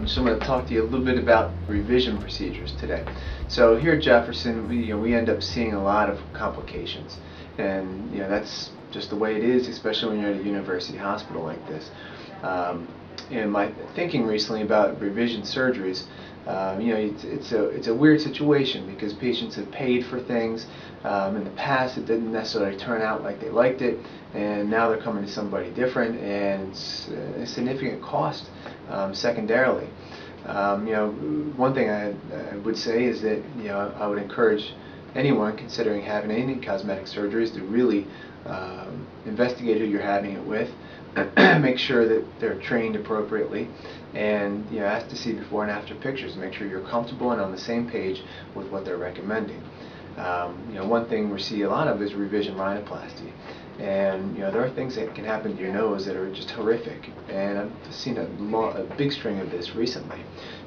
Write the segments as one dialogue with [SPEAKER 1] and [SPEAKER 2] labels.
[SPEAKER 1] So I'm going to talk to you a little bit about revision procedures today. So here at Jefferson, we end up seeing a lot of complications, and that's just the way it is, especially when you're at a university hospital like this. And my thinking recently about revision surgeries, it's a weird situation because patients have paid for things. In the past, it didn't necessarily turn out like they liked it, and now they're coming to somebody different, and it's a significant cost secondarily. One thing I would say is that I would encourage anyone considering having any cosmetic surgeries to really investigate who you're having it with, make sure that they're trained appropriately, and ask to see before and after pictures and make sure you're comfortable and on the same page with what they're recommending. One thing we see a lot of is revision rhinoplasty, and there are things that can happen to your nose that are just horrific, and I've seen a big string of this recently.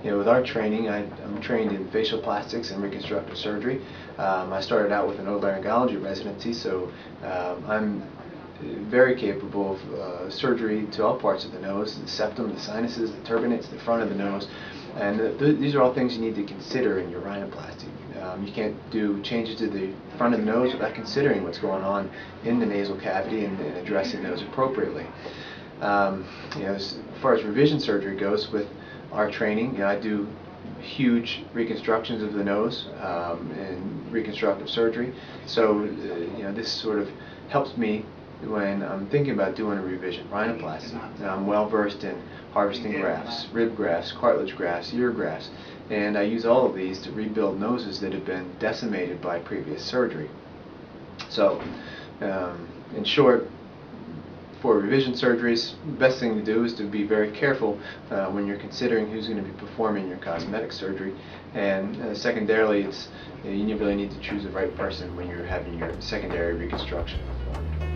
[SPEAKER 1] With our training, I'm trained in facial plastics and reconstructive surgery. I started out with an otolaryngology residency, so I'm very capable of surgery to all parts of the nose: the septum, the sinuses, the turbinates, the front of the nose, and these are all things you need to consider in your rhinoplasty. You can't do changes to the front of the nose without considering what's going on in the nasal cavity and addressing those appropriately. As far as revision surgery goes, with our training, I do huge reconstructions of the nose and reconstructive surgery. So this sort of helps me when I'm thinking about doing a revision rhinoplasty. I'm well versed in harvesting grafts, rib grafts, cartilage grafts, ear grafts, and I use all of these to rebuild noses that have been decimated by previous surgery. So in short, for revision surgeries, the best thing to do is to be very careful when you're considering who's going to be performing your cosmetic surgery, and secondarily, you really need to choose the right person when you're having your secondary reconstruction performed.